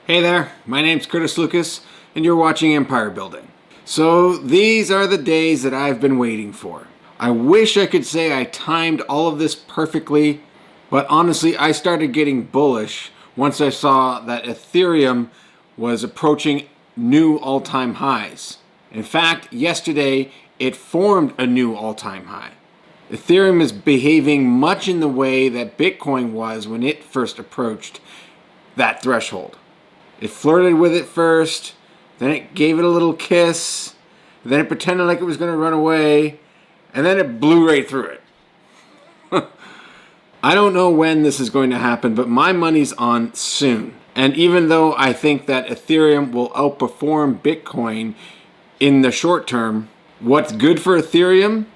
Hey there, my name's Curtis Lucas, and you're watching Empire Building. So these are the days that I've been waiting for. I wish I could say I timed all of this perfectly, but honestly I started getting bullish once I saw that Ethereum was approaching new all-time highs. In fact, yesterday it formed a new all-time high. Ethereum is behaving much in the way that Bitcoin was when it first approached that threshold. It flirted with it first, then it gave it a little kiss, then it pretended like it was going to run away, and then it blew right through it. I don't know when this is going to happen, but my money's on soon. And even though I think that Ethereum will outperform Bitcoin in the short term, what's good for Ethereum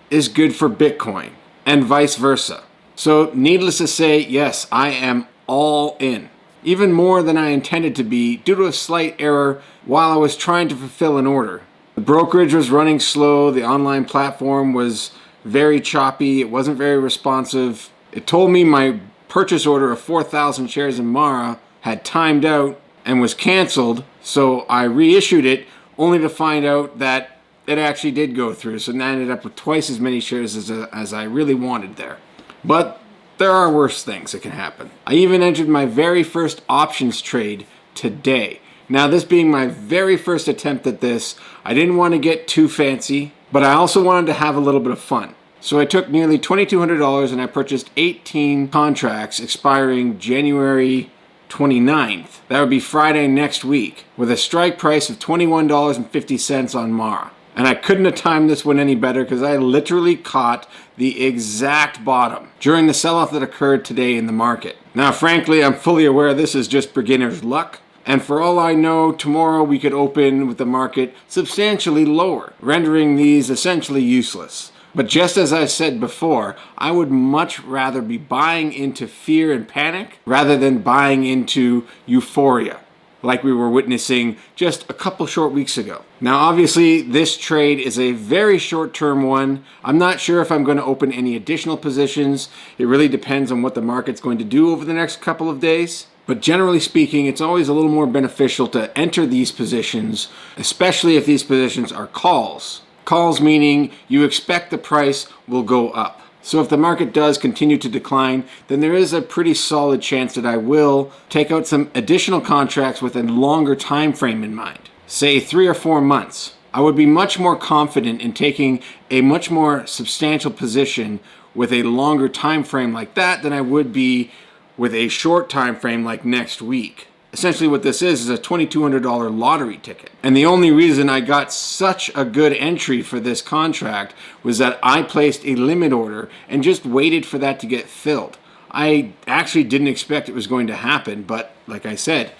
is good for Bitcoin, and vice versa. So needless to say, yes, I am all in. Even more than I intended to be due to a slight error while I was trying to fulfill an order. The brokerage was running slow, the online platform was very choppy, it wasn't very responsive. It told me my purchase order of 4,000 shares in Mara had timed out and was canceled, so I reissued it only to find out that it actually did go through, so now I ended up with twice as many shares as I really wanted there. But there are worse things that can happen. I even entered my very first options trade today. Now, this being my very first attempt at this, I didn't want to get too fancy, but I also wanted to have a little bit of fun. So I took nearly $2,200 and I purchased 18 contracts expiring January 29th. That would be Friday next week, with a strike price of $21.50 on Mara. And I couldn't have timed this one any better because I literally caught the exact bottom during the sell-off that occurred today in the market. Now, frankly, I'm fully aware this is just beginner's luck. And for all I know, tomorrow we could open with the market substantially lower, rendering these essentially useless. But just as I said before, I would much rather be buying into fear and panic rather than buying into euphoria, like we were witnessing just a couple short weeks ago. Now, obviously, this trade is a very short-term one. I'm not sure if I'm going to open any additional positions. It really depends on what the market's going to do over the next couple of days. But generally speaking, it's always a little more beneficial to enter these positions, especially if these positions are calls. Calls meaning you expect the price will go up. So if the market does continue to decline, then there is a pretty solid chance that I will take out some additional contracts with a longer time frame in mind, say 3 or 4 months. I would be much more confident in taking a much more substantial position with a longer time frame like that than I would be with a short time frame like next week. Essentially what this is a $2,200 lottery ticket. And the only reason I got such a good entry for this contract was that I placed a limit order and just waited for that to get filled. I actually didn't expect it was going to happen, but like I said,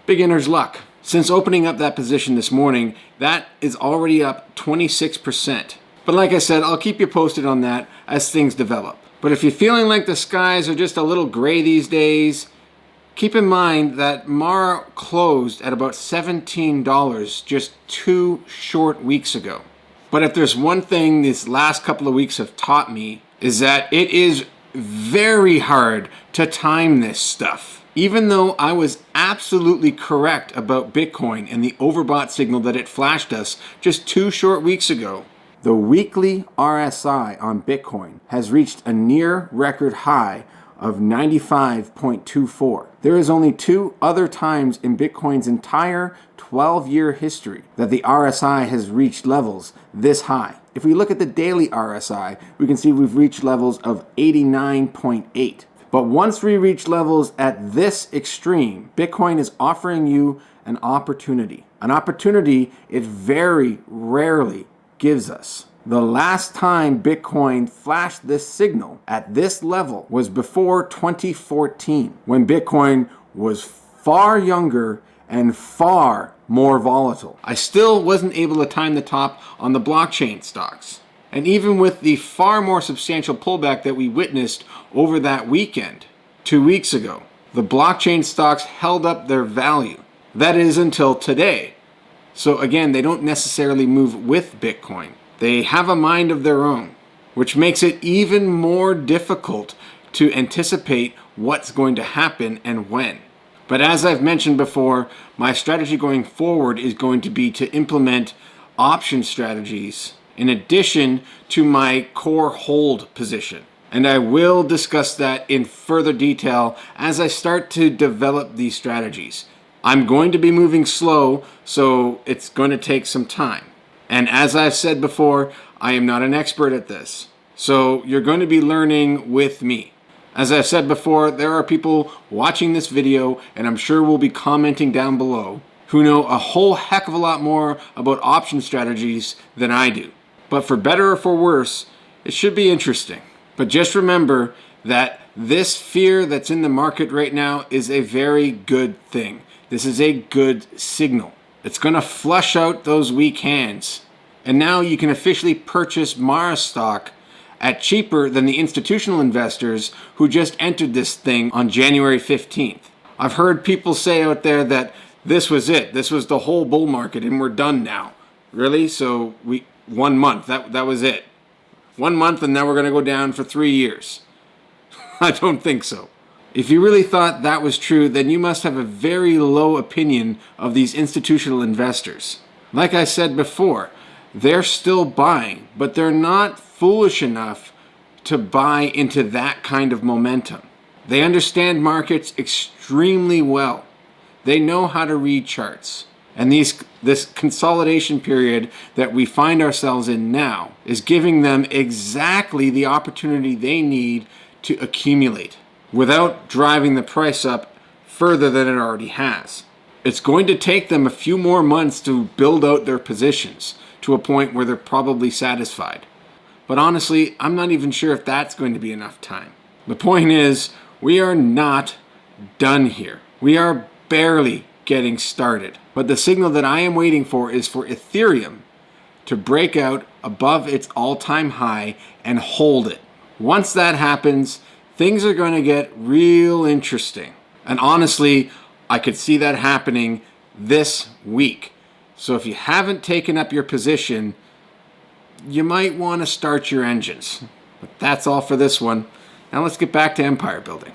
beginner's luck. Since opening up that position this morning, that is already up 26%. But like I said, I'll keep you posted on that as things develop. But if you're feeling like the skies are just a little gray these days, keep in mind that Mara closed at about $17 just 2 short weeks ago. But if there's one thing these last couple of weeks have taught me, is that it is very hard to time this stuff. Even though I was absolutely correct about Bitcoin and the overbought signal that it flashed us just 2 short weeks ago, the weekly RSI on Bitcoin has reached a near record high of 95.24. There is only 2 other times in Bitcoin's entire 12-year history that the RSI has reached levels this high. If we look at the daily RSI, we can see we've reached levels of 89.8. But once we reach levels at this extreme, Bitcoin is offering you an opportunity. An opportunity it very rarely gives us. The last time Bitcoin flashed this signal at this level was before 2014, when Bitcoin was far younger and far more volatile. I still wasn't able to time the top on the blockchain stocks. And even with the far more substantial pullback that we witnessed over that weekend, 2 weeks ago, the blockchain stocks held up their value. That is until today. So again, they don't necessarily move with Bitcoin. They have a mind of their own, which makes it even more difficult to anticipate what's going to happen and when. But as I've mentioned before, my strategy going forward is going to be to implement option strategies in addition to my core hold position. And I will discuss that in further detail as I start to develop these strategies. I'm going to be moving slow, so it's going to take some time. And as I've said before, I am not an expert at this. So you're going to be learning with me. As I've said before, there are people watching this video, and I'm sure will be commenting down below, who know a whole heck of a lot more about option strategies than I do. But for better or for worse, it should be interesting. But just remember that this fear that's in the market right now is a very good thing. This is a good signal. It's going to flush out those weak hands. And now you can officially purchase Mara stock at cheaper than the institutional investors who just entered this thing on January 15th. I've heard people say out there that this was it. This was the whole bull market and we're done now. Really? So 1 month, that was it. 1 month and now we're going to go down for 3 years. I don't think so. If you really thought that was true, then you must have a very low opinion of these institutional investors. Like I said before, they're still buying, but they're not foolish enough to buy into that kind of momentum. They understand markets extremely well. They know how to read charts. And this consolidation period that we find ourselves in now is giving them exactly the opportunity they need to accumulate without driving the price up further than it already has. It's going to take them a few more months to build out their positions to a point where they're probably satisfied. But honestly, I'm not even sure if that's going to be enough time. The point is, we are not done here. We are barely getting started. But the signal that I am waiting for is for Ethereum to break out above its all-time high and hold it. Once that happens, things are going to get real interesting. And honestly, I could see that happening this week. So if you haven't taken up your position, you might want to start your engines. But that's all for this one. Now let's get back to empire building.